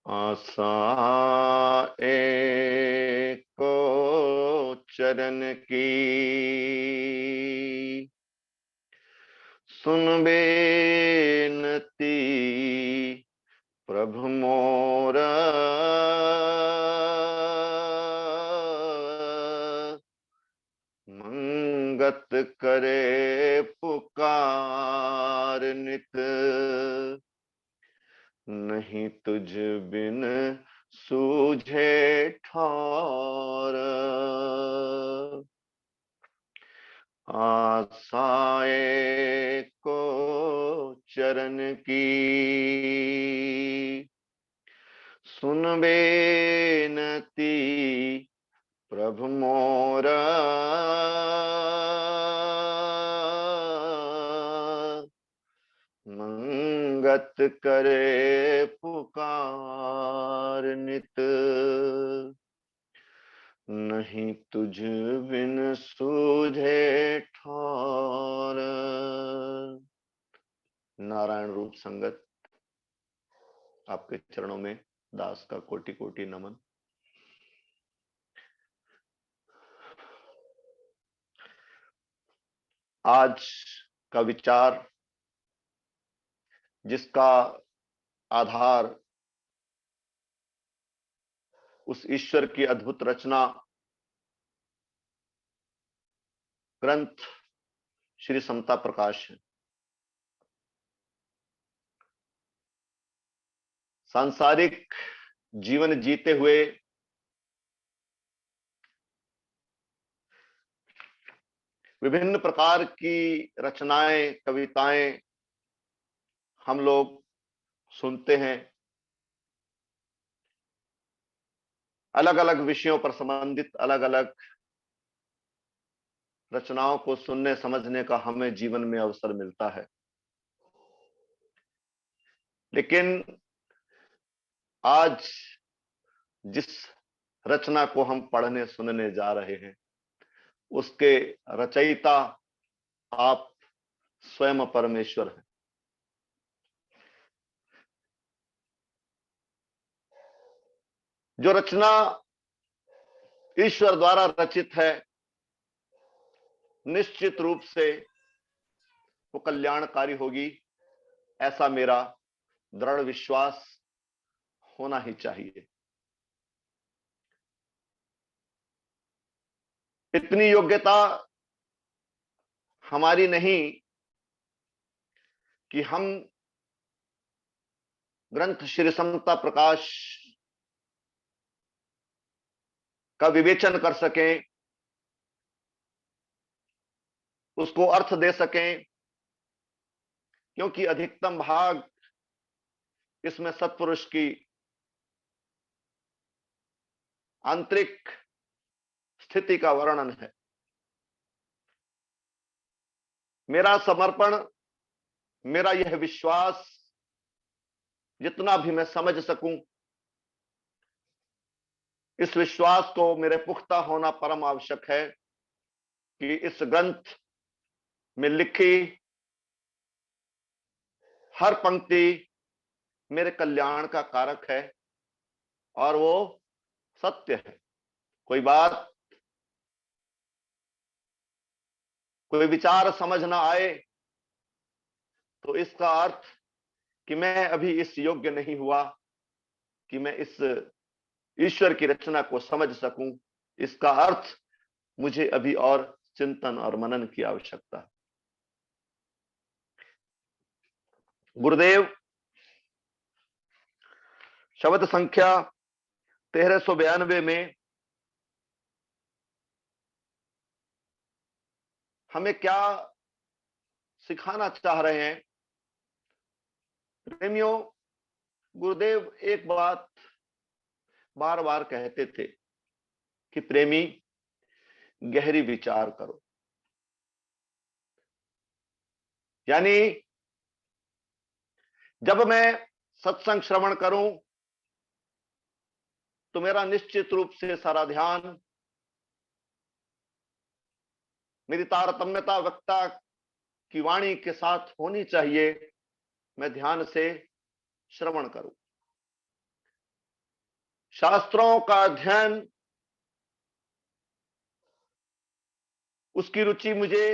आशा एको चरण की, सुन बेनती प्रभु मोरा। मंगत करे पुकार नित, नहीं तुझ बिन सूझे ठौर। आशाए को चरण की, सुन बेनती प्रभु मोरा। मंगत करे पुकार नित, नहीं तुझ बिन सूझे ठौर। नारायण रूप संगत, आपके चरणों में दास का कोटि कोटि नमन। आज का विचार, जिसका आधार उस ईश्वर की अद्भुत रचना ग्रंथ श्री समता प्रकाश है। सांसारिक जीवन जीते हुए विभिन्न प्रकार की रचनाएं, कविताएं हम लोग सुनते हैं। अलग अलग विषयों पर संबंधित अलग अलग रचनाओं को सुनने समझने का हमें जीवन में अवसर मिलता है। लेकिन आज जिस रचना को हम पढ़ने सुनने जा रहे हैं, उसके रचयिता आप स्वयं परमेश्वर हैं। जो रचना ईश्वर द्वारा रचित है, निश्चित रूप से वो कल्याणकारी होगी, ऐसा मेरा दृढ़ विश्वास होना ही चाहिए। इतनी योग्यता हमारी नहीं कि हम ग्रंथ श्री समता प्रकाश का विवेचन कर सकें, उसको अर्थ दे सकें, क्योंकि अधिकतम भाग इसमें सत्पुरुष की आंतरिक स्थिति का वर्णन है। मेरा समर्पण, मेरा यह विश्वास, जितना भी मैं समझ सकूं, इस विश्वास को मेरे पुख्ता होना परम आवश्यक है कि इस ग्रंथ में लिखी हर पंक्ति मेरे कल्याण का कारक है और वो सत्य है। कोई बात, कोई विचार समझ ना आए तो इसका अर्थ कि मैं अभी इस योग्य नहीं हुआ कि मैं इस ईश्वर की रचना को समझ सकूं। इसका अर्थ मुझे अभी और चिंतन और मनन की आवश्यकता है। गुरुदेव शब्द संख्या 1392 में हमें क्या सिखाना चाह रहे हैं? प्रेमियों, गुरुदेव एक बात बार बार कहते थे कि प्रेमी, गहरी विचार करो। यानी जब मैं सत्संग श्रवण करूं तो मेरा निश्चित रूप से सारा ध्यान मेरी तारतम्यता वक्ता की वाणी के साथ होनी चाहिए। मैं ध्यान से श्रवण करूं। शास्त्रों का अध्ययन, उसकी रुचि मुझे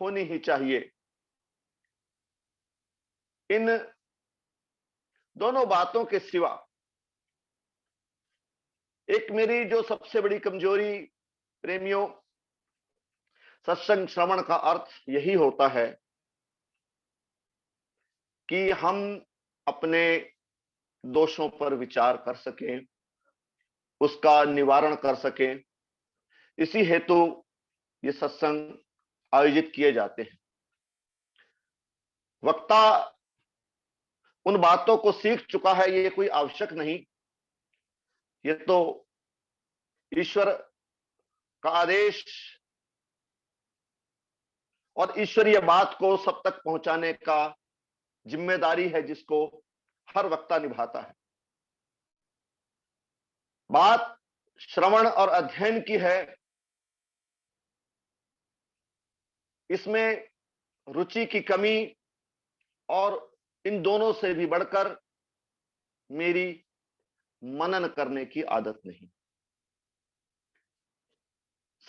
होनी ही चाहिए। इन दोनों बातों के सिवा एक मेरी जो सबसे बड़ी कमजोरी प्रेमियों, सत्संग श्रवण का अर्थ यही होता है कि हम अपने दोषों पर विचार कर सकें, उसका निवारण कर सकें। इसी हेतु ये सत्संग आयोजित किए जाते हैं। वक्ता उन बातों को सीख चुका है, ये कोई आवश्यक नहीं, ये तो ईश्वर का आदेश और ईश्वरीय बात को सब तक पहुंचाने का जिम्मेदारी है, जिसको हर वक्ता निभाता है। बात श्रवण और अध्ययन की है, इसमें रुचि की कमी और इन दोनों से भी बढ़कर मेरी मनन करने की आदत नहीं।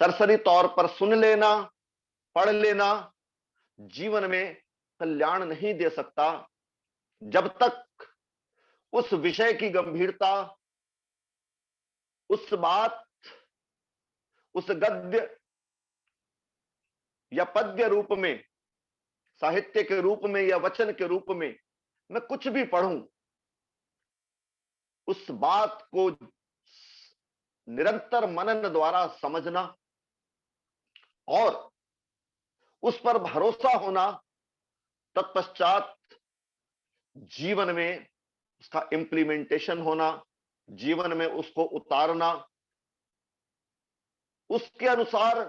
सरसरी तौर पर सुन लेना, पढ़ लेना जीवन में कल्याण नहीं दे सकता, जब तक उस विषय की गंभीरता, उस बात, उस गद्य या पद्य रूप में, साहित्य के रूप में या वचन के रूप में मैं कुछ भी पढ़ूं, उस बात को निरंतर मनन द्वारा समझना और उस पर भरोसा होना, तत्पश्चात जीवन में उसका इंप्लीमेंटेशन होना, जीवन में उसको उतारना, उसके अनुसार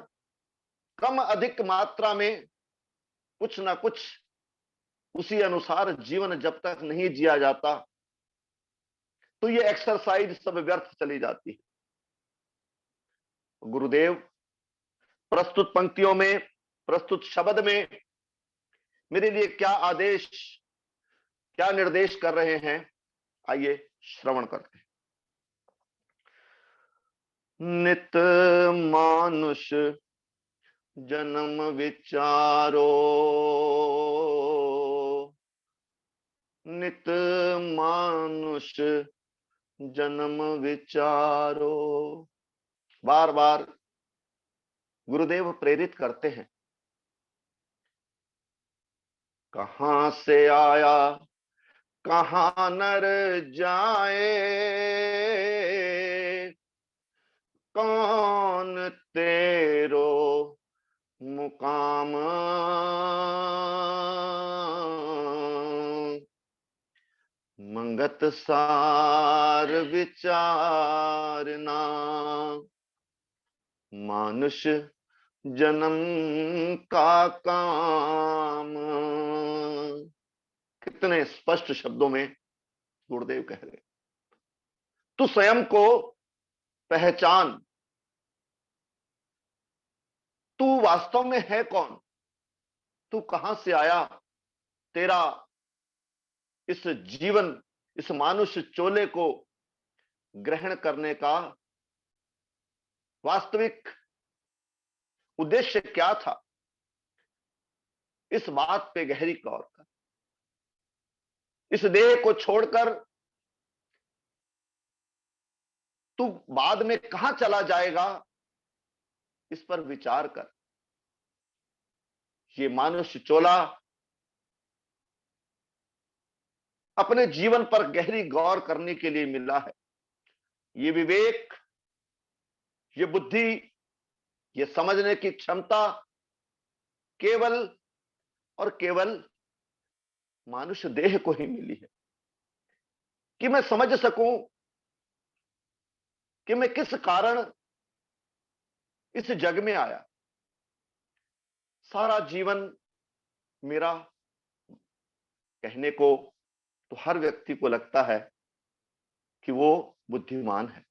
कम अधिक मात्रा में कुछ ना कुछ उसी अनुसार जीवन जब तक नहीं जिया जाता, तो ये एक्सरसाइज सब व्यर्थ चली जाती है। गुरुदेव प्रस्तुत पंक्तियों में, प्रस्तुत शब्द में मेरे लिए क्या आदेश, क्या निर्देश कर रहे हैं, आइए श्रवण करते हैं। नित मानुष जन्म विचारो, नित मानुष जन्म विचारो। बार बार गुरुदेव प्रेरित करते हैं, कहां से आया कहां नर जाए, कौन तेरो मुकाम, मंगत सार विचारना, मानुष जन्म का काम। कितने स्पष्ट शब्दों में गुरुदेव कह रहे, तू स्वयं को पहचान, तू वास्तव में है कौन, तू कहां से आया, तेरा इस जीवन, इस मानुष चोले को ग्रहण करने का वास्तविक उद्देश्य क्या था, इस बात पे गहरी गौर कर। इस देह को छोड़कर तू बाद में कहां चला जाएगा, इस पर विचार कर। ये मानुष चोला अपने जीवन पर गहरी गौर करने के लिए मिला है। ये विवेक, ये बुद्धि, ये समझने की क्षमता केवल और केवल मानुष देह को ही मिली है, कि मैं समझ सकूं कि मैं किस कारण इस जग में आया। सारा जीवन मेरा, कहने को तो हर व्यक्ति को लगता है कि वो बुद्धिमान है।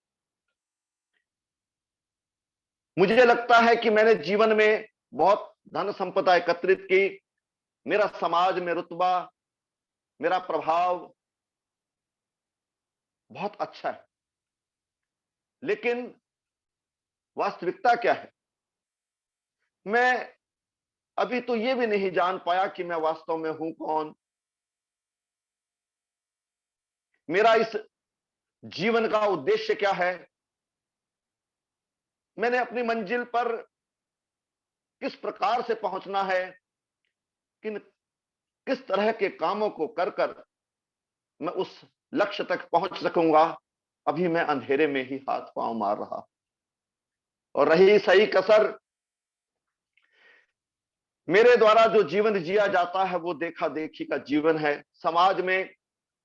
मुझे लगता है कि मैंने जीवन में बहुत धन संपदा एकत्रित की, मेरा समाज में रुतबा, मेरा प्रभाव बहुत अच्छा है। लेकिन वास्तविकता क्या है? मैं अभी तो ये भी नहीं जान पाया कि मैं वास्तव में हूं कौन। मेरा इस जीवन का उद्देश्य क्या है? मैंने अपनी मंजिल पर किस प्रकार से पहुंचना है? किन किस तरह के कामों को कर कर मैं उस लक्ष्य तक पहुंच सकूंगा? अभी मैं अंधेरे में ही हाथ पांव मार रहा। और रही सही कसर, मेरे द्वारा जो जीवन जिया जाता है वो देखा देखी का जीवन है। समाज में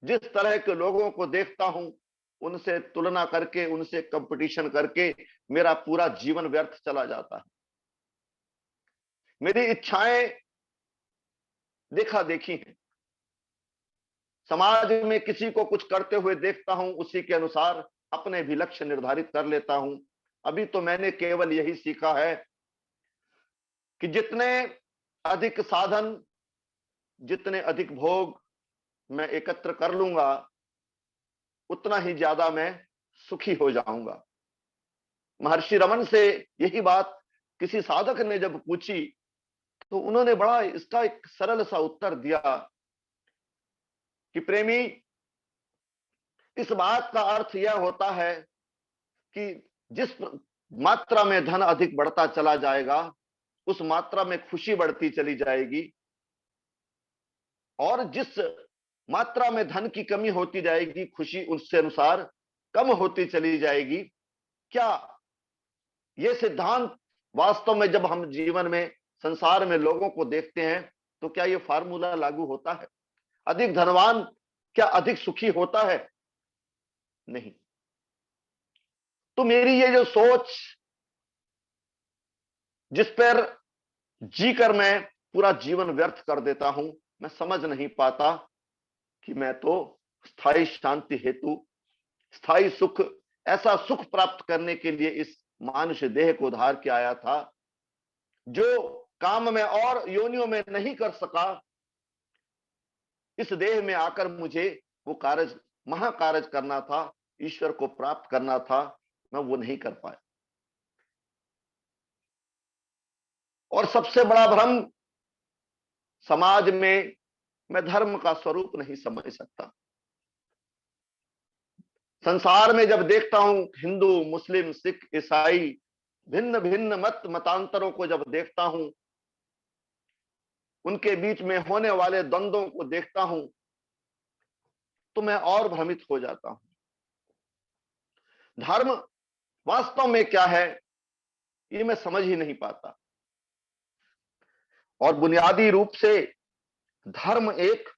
जिस तरह के लोगों को देखता हूं, उनसे तुलना करके, उनसे कंपटीशन करके मेरा पूरा जीवन व्यर्थ चला जाता है। मेरी इच्छाएं देखा देखी हैं। समाज में किसी को कुछ करते हुए देखता हूं, उसी के अनुसार अपने भी लक्ष्य निर्धारित कर लेता हूं। अभी तो मैंने केवल यही सीखा है कि जितने अधिक साधन, जितने अधिक भोग मैं एकत्र कर लूंगा, उतना ही ज्यादा मैं सुखी हो जाऊंगा। महर्षि रमन से यही बात किसी साधक ने जब पूछी, तो उन्होंने बड़ा इसका एक सरल सा उत्तर दिया कि प्रेमी, इस बात का अर्थ यह होता है कि जिस मात्रा में धन अधिक बढ़ता चला जाएगा, उस मात्रा में खुशी बढ़ती चली जाएगी, और जिस मात्रा में धन की कमी होती जाएगी, खुशी उससे अनुसार कम होती चली जाएगी। क्या यह सिद्धांत वास्तव में जब हम जीवन में, संसार में लोगों को देखते हैं, तो क्या यह फार्मूला लागू होता है? अधिक धनवान क्या अधिक सुखी होता है? नहीं। तो मेरी ये जो सोच, जिस पर जीकर मैं पूरा जीवन व्यर्थ कर देता हूं, मैं समझ नहीं पाता कि मैं तो स्थायी शांति हेतु, स्थायी सुख, ऐसा सुख प्राप्त करने के लिए इस मानुष देह को धार के आया था, जो काम में और योनियों में नहीं कर सका। इस देह में आकर मुझे वो कार्य, महाकार्य करना था, ईश्वर को प्राप्त करना था, मैं वो नहीं कर पाया। और सबसे बड़ा भ्रम, समाज में मैं धर्म का स्वरूप नहीं समझ सकता। संसार में जब देखता हूं, हिंदू, मुस्लिम, सिख, ईसाई, भिन्न भिन्न मत मतांतरों को जब देखता हूं, उनके बीच में होने वाले द्वंद्वों को देखता हूं, तो मैं और भ्रमित हो जाता हूं। धर्म वास्तव में क्या है, ये मैं समझ ही नहीं पाता। और बुनियादी रूप से धर्म एक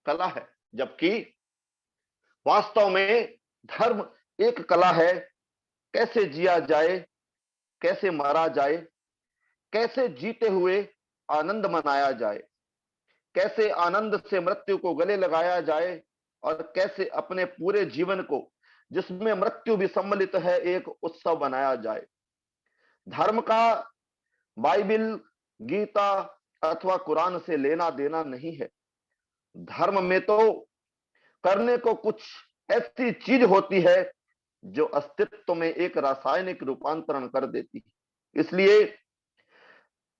कला है, जबकि वास्तव में धर्म एक कला है। कैसे जिया जाए, कैसे मारा जाए, कैसे जीते हुए आनंद मनाया जाए, कैसे आनंद से मृत्यु को गले लगाया जाए, और कैसे अपने पूरे जीवन को, जिसमें मृत्यु भी सम्मिलित है, एक उत्सव बनाया जाए। धर्म का बाइबिल, गीता अथवा कुरान से लेना देना नहीं है। धर्म में तो करने को कुछ ऐसी चीज होती है जो अस्तित्व में एक रासायनिक रूपांतरण कर देती है। इसलिए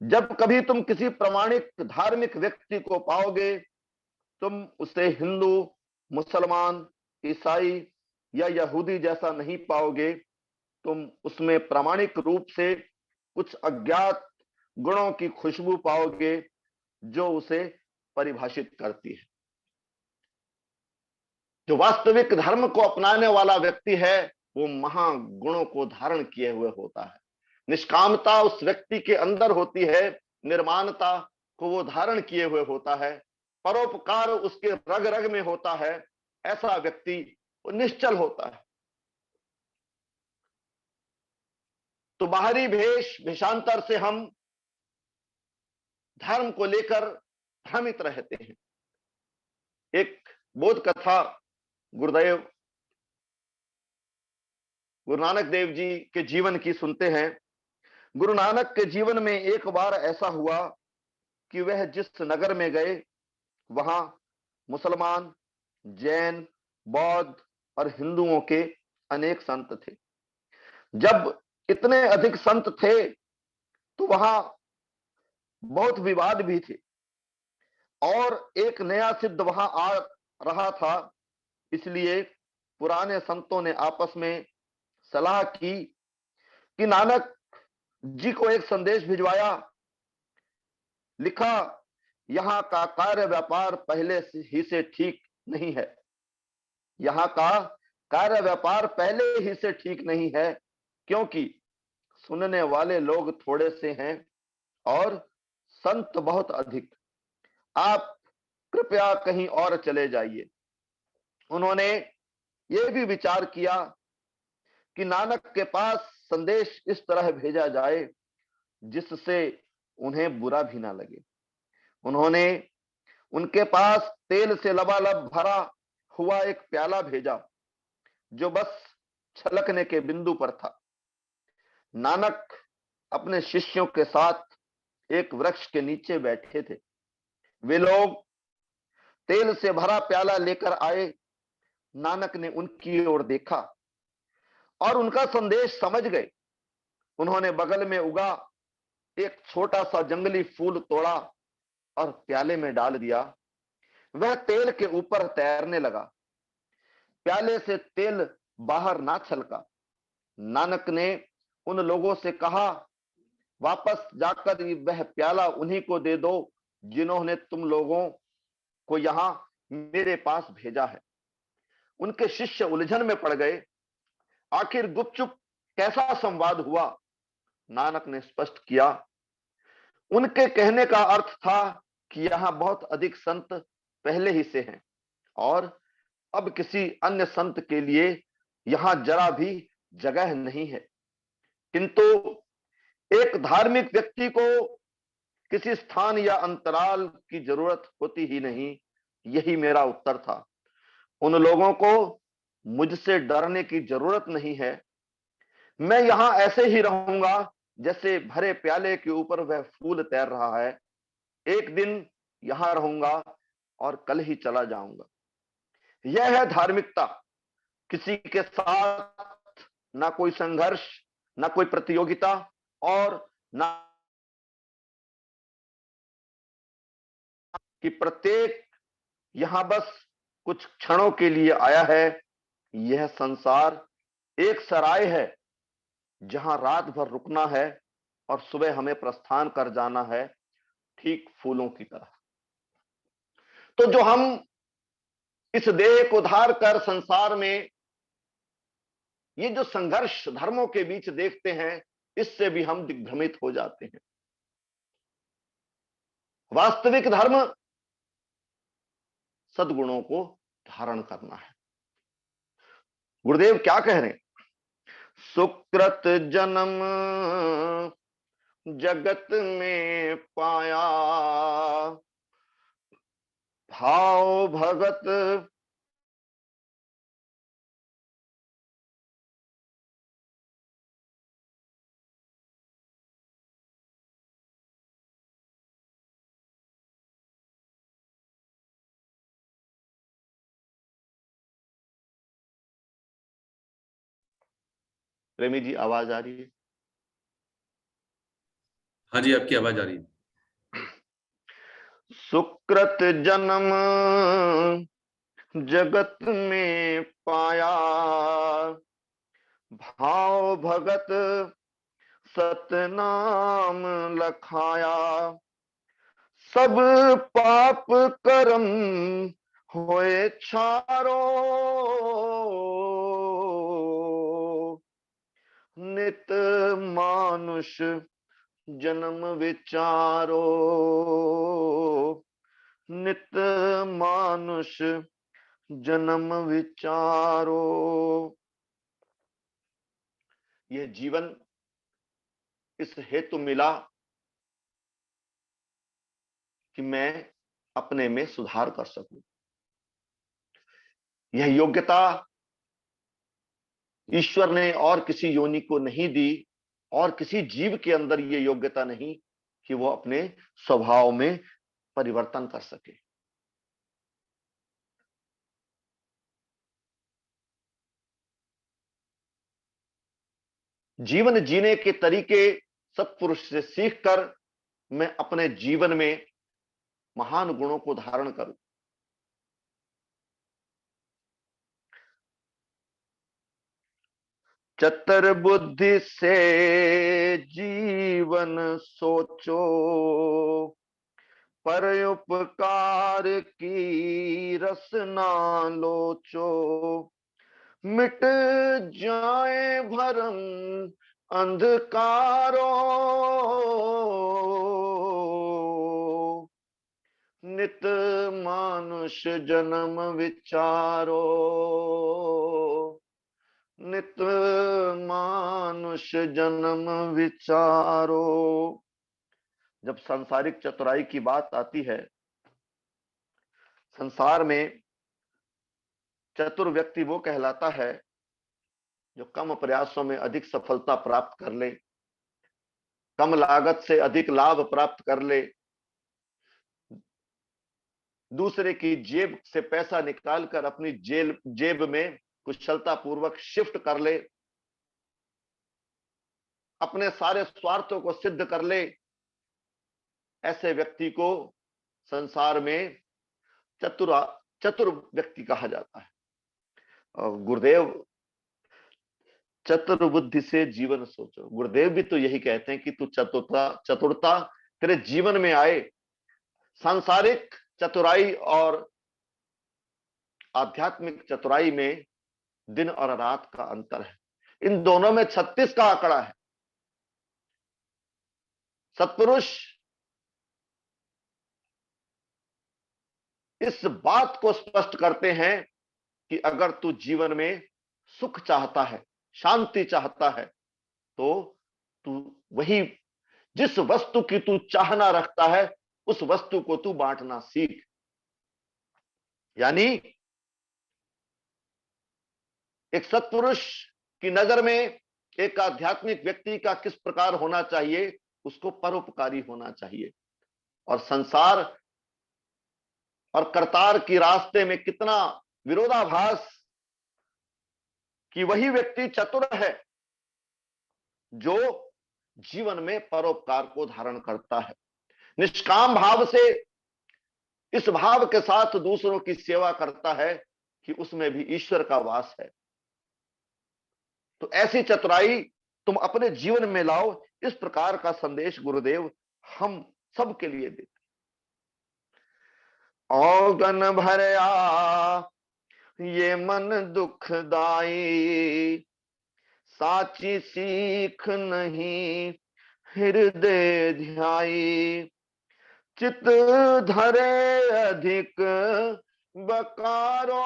जब कभी तुम किसी प्रमाणिक धार्मिक व्यक्ति को पाओगे, तुम उसे हिंदू, मुसलमान, ईसाई या यहूदी जैसा नहीं पाओगे। तुम उसमें प्रामाणिक रूप से कुछ अज्ञात गुणों की खुशबू पाओगे, जो उसे परिभाषित करती है। जो वास्तविक धर्म को अपनाने वाला व्यक्ति है, वो महागुणों को धारण किए हुए होता है। निष्कामता उस व्यक्ति के अंदर होती है, निर्माणता को वो धारण किए हुए होता है, परोपकार उसके रग रग में होता है। ऐसा व्यक्ति वो निश्चल होता है। तो बाहरी भेषांतर से हम धर्म को लेकर भ्रमित रहते हैं। एक बोध कथा गुरु नानक देव जी के जीवन की सुनते हैं। गुरु नानक के जीवन में एक बार ऐसा हुआ कि वह जिस नगर में गए, वहां मुसलमान, जैन, बौद्ध और हिंदुओं के अनेक संत थे। जब इतने अधिक संत थे तो वहां बहुत विवाद भी थे, और एक नया सिद्ध वहां आ रहा था। इसलिए पुराने संतों ने आपस में सलाह की कि नानक जी को एक संदेश भिजवाया। लिखा, यहां का कार्य व्यापार पहले ही से ठीक नहीं है। यहां का कार्य व्यापार पहले ही से ठीक नहीं है, क्योंकि सुनने वाले लोग थोड़े से हैं और संत बहुत अधिक। आप कृपया कहीं और चले जाइए। उन्होंने यह भी विचार किया कि नानक के पास संदेश इस तरह भेजा जाए जिससे उन्हें बुरा भी ना लगे। उन्होंने उनके पास तेल से लबालब भरा हुआ एक प्याला भेजा जो बस छलकने के बिंदु पर था। नानक अपने शिष्यों के साथ एक वृक्ष के नीचे बैठे थे। वे लोग तेल से भरा प्याला लेकर आए। नानक ने उनकी ओर देखा और उनका संदेश समझ गए। उन्होंने बगल में उगा एक छोटा सा जंगली फूल तोड़ा और प्याले में डाल दिया। वह तेल के ऊपर तैरने लगा। प्याले से तेल बाहर ना छलका। नानक ने उन लोगों से कहा, वापस जाकर वह प्याला उन्हीं को दे दो जिन्होंने तुम लोगों को यहां मेरे पास भेजा है। उनके शिष्य उलझन में पड़ गए। आखिर गुपचुप कैसा संवाद हुआ? नानक ने स्पष्ट किया। उनके कहने का अर्थ था कि यहां बहुत अधिक संत पहले ही से हैं और अब किसी अन्य संत के लिए यहां जरा भी जगह नहीं है। किंतु एक धार्मिक व्यक्ति को किसी स्थान या अंतराल की जरूरत होती ही नहीं। यही मेरा उत्तर था। उन लोगों को मुझसे डरने की जरूरत नहीं है। मैं यहां ऐसे ही रहूंगा जैसे भरे प्याले के ऊपर वह फूल तैर रहा है। एक दिन यहां रहूंगा और कल ही चला जाऊंगा। यह है धार्मिकता। किसी के साथ ना कोई संघर्ष, ना कोई प्रतियोगिता, और ना कि प्रत्येक यहां बस कुछ क्षणों के लिए आया है। यह संसार एक सराय है जहां रात भर रुकना है और सुबह हमें प्रस्थान कर जाना है, ठीक फूलों की तरह। तो जो हम इस देह को धार कर संसार में ये जो संघर्ष धर्मों के बीच देखते हैं, इससे भी हम दिग्भ्रमित हो जाते हैं। वास्तविक धर्म सद्गुणों को धारण करना है। गुरुदेव क्या कह रहे हैं? सुकृत जन्म जगत में पाया, भाव भगत प्रेमी जी, आवाज आ रही है? हाँ जी, आपकी आवाज आ रही है। सुकृत जन्म जगत में पाया, भाव भगत सतनाम लखाया। सब पाप कर्म होए छारो, नित मानुष जन्म विचारो। नित मानुष जन्म विचारो। यह जीवन इस हेतु मिला कि मैं अपने में सुधार कर सकूं। यह योग्यता ईश्वर ने और किसी योनि को नहीं दी, और किसी जीव के अंदर यह योग्यता नहीं कि वो अपने स्वभाव में परिवर्तन कर सके। जीवन जीने के तरीके सत्पुरुष से सीखकर मैं अपने जीवन में महान गुणों को धारण करूं। चतर बुद्धि से जीवन सोचो, पर उपकार की रसना लोचो। मिट जाए भरम अंधकारो, नित मानुष जन्म विचारो। नित मानुष जन्म विचारो। जब सांसारिक चतुराई की बात आती है, संसार में चतुर व्यक्ति वो कहलाता है जो कम प्रयासों में अधिक सफलता प्राप्त कर ले, कम लागत से अधिक लाभ प्राप्त कर ले, दूसरे की जेब से पैसा निकालकर अपनी जेब में कुशलता पूर्वक शिफ्ट कर ले, अपने सारे स्वार्थों को सिद्ध कर ले। ऐसे व्यक्ति को संसार में चतुर व्यक्ति कहा जाता है। और गुरुदेव चतुर बुद्धि से जीवन सोचो, गुरुदेव भी तो यही कहते हैं कि तू चतुरता तेरे जीवन में आए। सांसारिक चतुराई और आध्यात्मिक चतुराई में दिन और रात का अंतर है। इन दोनों में 36 का आंकड़ा है। सत्पुरुष इस बात को स्पष्ट करते हैं कि अगर तू जीवन में सुख चाहता है, शांति चाहता है, तो तू वही जिस वस्तु की तू चाहना रखता है उस वस्तु को तू बांटना सीख। यानी एक सत्पुरुष की नजर में एक आध्यात्मिक व्यक्ति का किस प्रकार होना चाहिए, उसको परोपकारी होना चाहिए। और संसार और करतार की रास्ते में कितना विरोधाभास कि वही व्यक्ति चतुर है जो जीवन में परोपकार को धारण करता है, निष्काम भाव से इस भाव के साथ दूसरों की सेवा करता है कि उसमें भी ईश्वर का वास है। तो ऐसी चतुराई तुम अपने जीवन में लाओ। इस प्रकार का संदेश गुरुदेव हम सबके लिए देते। औगन भरया ये मन दुखदाई, साची सीख नहीं हृदय ध्याई। चित धरे अधिक बकारो,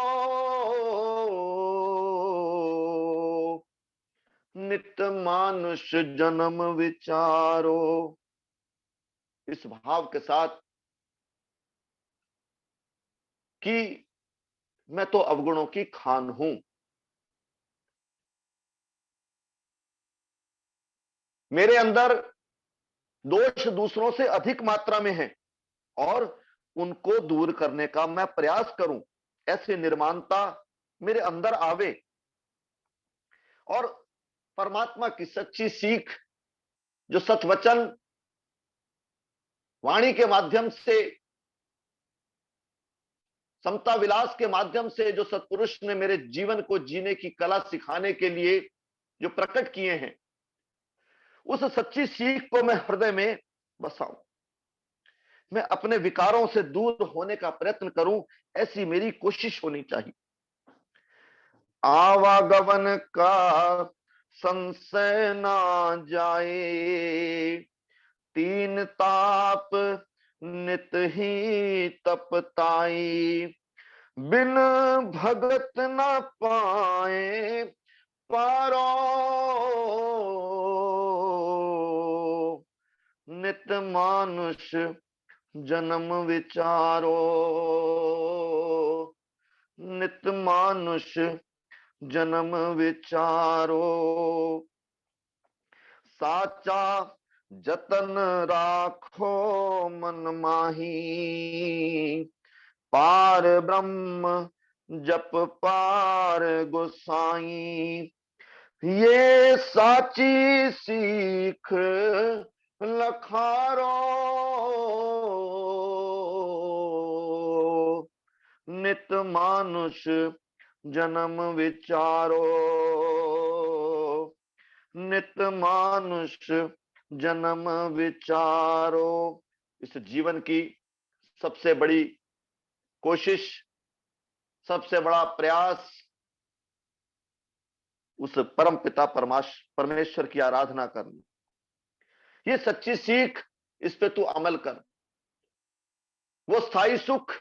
नित मानुष जन्म विचारो। इस भाव के साथ कि मैं तो अवगुणों की खान हूं, मेरे अंदर दोष दूसरों से अधिक मात्रा में है और उनको दूर करने का मैं प्रयास करूं, ऐसी निर्माणता मेरे अंदर आवे। और परमात्मा की सच्ची सीख जो सतवचन वाणी के माध्यम से, समता विलास के माध्यम से जो सत्पुरुष ने मेरे जीवन को जीने की कला सिखाने के लिए जो प्रकट किए हैं, उस सच्ची सीख को मैं हृदय में बसाऊं, मैं अपने विकारों से दूर होने का प्रयत्न करूं, ऐसी मेरी कोशिश होनी चाहिए। आवागमन का संशय ना जाए, तीन ताप नित ही तपताई। बिन भगत न पाए पारो, नित मानुष जन्म विचारो। नित मानुष जन्म विचारो। साचा जतन राखो मन माही, पार ब्रह्म जप पार गोसाई। ये साची सीख लखारो, नित मानुष जन्म विचारो, नित मानुष जन्म विचारो। इस जीवन की सबसे बड़ी कोशिश, सबसे बड़ा प्रयास उस परम पिता परमेश्वर की आराधना करनी। ये सच्ची सीख, इस पे तू अमल कर। वो स्थायी सुख,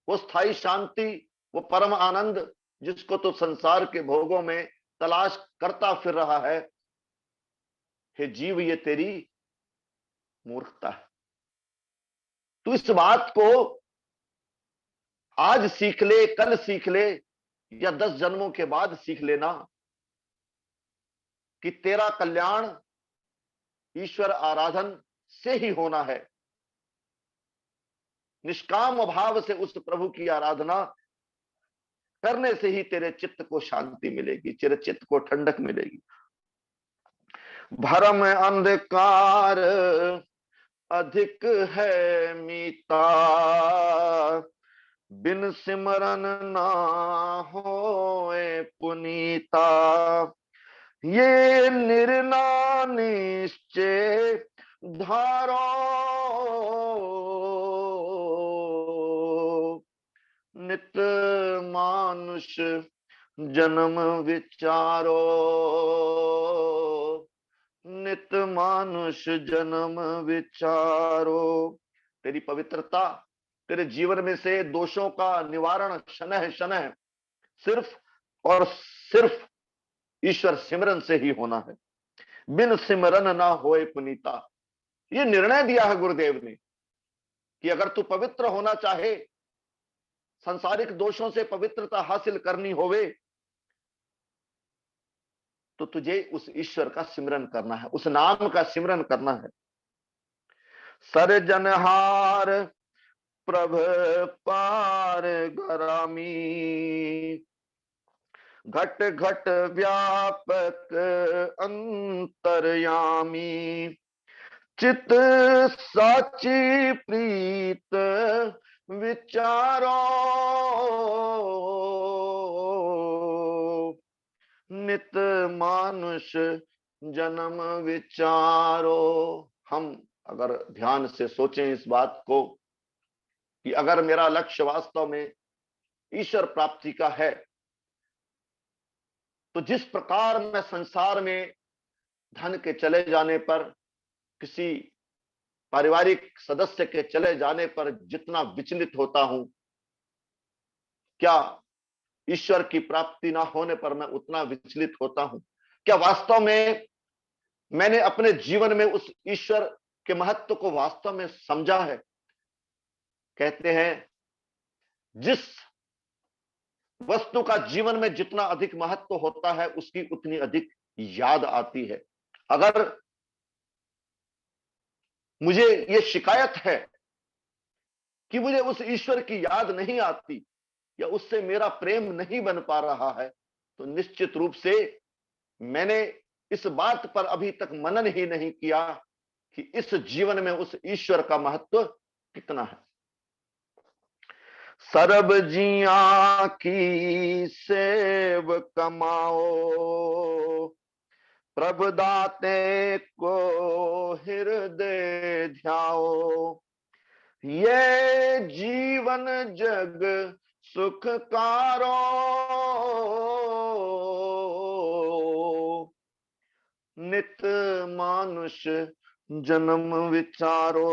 वो स्थायी शांति, वो परम आनंद जिसको तो संसार के भोगों में तलाश करता फिर रहा है, हे जीव, ये तेरी मूर्खता है। तू इस बात को आज सीख ले, कल सीख ले, या 10 जन्मों के बाद सीख लेना कि तेरा कल्याण ईश्वर आराधन से ही होना है। निष्काम भाव से उस प्रभु की आराधना करने से ही तेरे चित्त को शांति मिलेगी, तेरे चित्त को ठंडक मिलेगी। भरम अंधकार अधिक है मीता, बिन सिमरन ना होए पुनीता। ये निर्ना निश्चय धारो, नित मानुष जन्म विचारो, नित मानुष जन्म विचारो। तेरी पवित्रता, तेरे जीवन में से दोषों का निवारण शनह शनह सिर्फ और सिर्फ ईश्वर सिमरन से ही होना है। बिन सिमरन ना होए पुनीता। ये निर्णय दिया है गुरुदेव ने कि अगर तू पवित्र होना चाहे, सांसारिक दोषों से पवित्रता हासिल करनी होवे, तो तुझे उस ईश्वर का सिमरन करना है, उस नाम का सिमरन करना है। सरजनहार प्रभ पार गरामी, घट घट व्यापक अंतर्यामी। चित साची प्रीत विचारो, नित मानुष जन्म विचारो। हम अगर ध्यान से सोचें इस बात को कि अगर मेरा लक्ष्य वास्तव में ईश्वर प्राप्ति का है, तो जिस प्रकार मैं संसार में धन के चले जाने पर, किसी पारिवारिक सदस्य के चले जाने पर जितना विचलित होता हूं, क्या ईश्वर की प्राप्ति ना होने पर मैं उतना विचलित होता हूं? क्या वास्तव में मैंने अपने जीवन में उस ईश्वर के महत्व को वास्तव में समझा है? कहते हैं जिस वस्तु का जीवन में जितना अधिक महत्व होता है, उसकी उतनी अधिक याद आती है। अगर मुझे ये शिकायत है कि मुझे उस ईश्वर की याद नहीं आती या उससे मेरा प्रेम नहीं बन पा रहा है, तो निश्चित रूप से मैंने इस बात पर अभी तक मनन ही नहीं किया कि इस जीवन में उस ईश्वर का महत्व कितना है। सरब जिया की सेव कमाओ, प्रभु दाते को हृदय ध्याओ। ये जीवन जग सुखकारो, नित मानुष जन्म विचारो,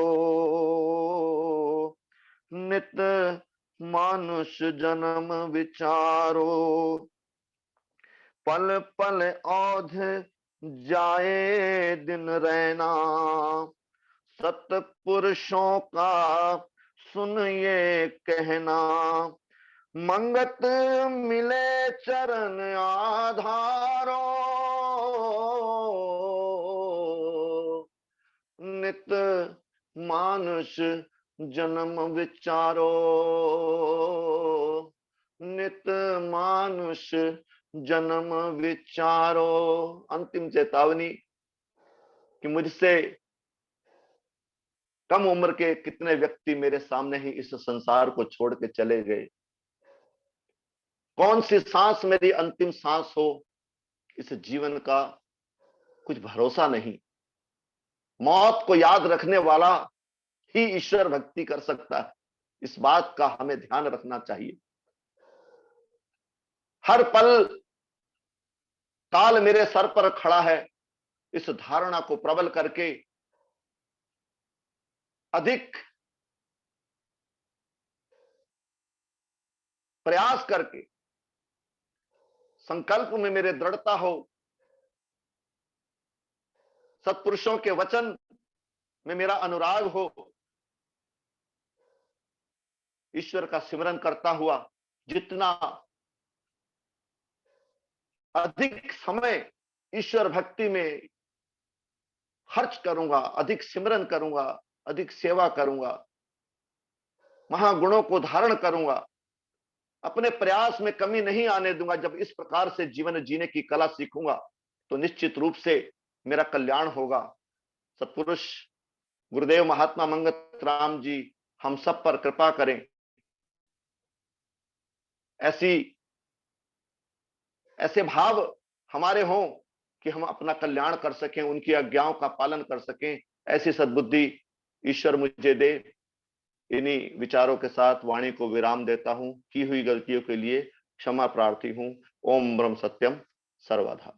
नित मानुष जन्म विचारो। पल पल औध जाए दिन रैना, सतपुरुषों का सुन ये कहना। मंगत मिले चरण आधारो, नित मानुष जन्म विचारो, नित मानुष जन्म विचारो, अंतिम चेतावनी कि मुझसे कम उम्र के कितने व्यक्ति मेरे सामने ही इस संसार को छोड़ के चले गए। कौन सी सांस मेरी अंतिम सांस हो, इस जीवन का कुछ भरोसा नहीं। मौत को याद रखने वाला ही ईश्वर भक्ति कर सकता है, इस बात का हमें ध्यान रखना चाहिए। हर पल काल मेरे सर पर खड़ा है, इस धारणा को प्रबल करके अधिक प्रयास करके संकल्प में मेरे दृढ़ता हो, सत्पुरुषों के वचन में मेरा अनुराग हो, ईश्वर का सिमरन करता हुआ जितना अधिक समय ईश्वर भक्ति में खर्च करूंगा, अधिक सिमरन करूंगा, अधिक सेवा करूंगा, महागुणों को धारण करूंगा, अपने प्रयास में कमी नहीं आने दूंगा। जब इस प्रकार से जीवन जीने की कला सीखूंगा तो निश्चित रूप से मेरा कल्याण होगा। सत्पुरुष गुरुदेव महात्मा मंगत राम जी हम सब पर कृपा करें, ऐसे भाव हमारे हों कि हम अपना कल्याण कर सकें, उनकी आज्ञाओं का पालन कर सकें। ऐसी सद्बुद्धि ईश्वर मुझे दे। इन्हीं विचारों के साथ वाणी को विराम देता हूं। की हुई गलतियों के लिए क्षमा प्रार्थी हूं। ओम ब्रह्म सत्यम सर्वधा।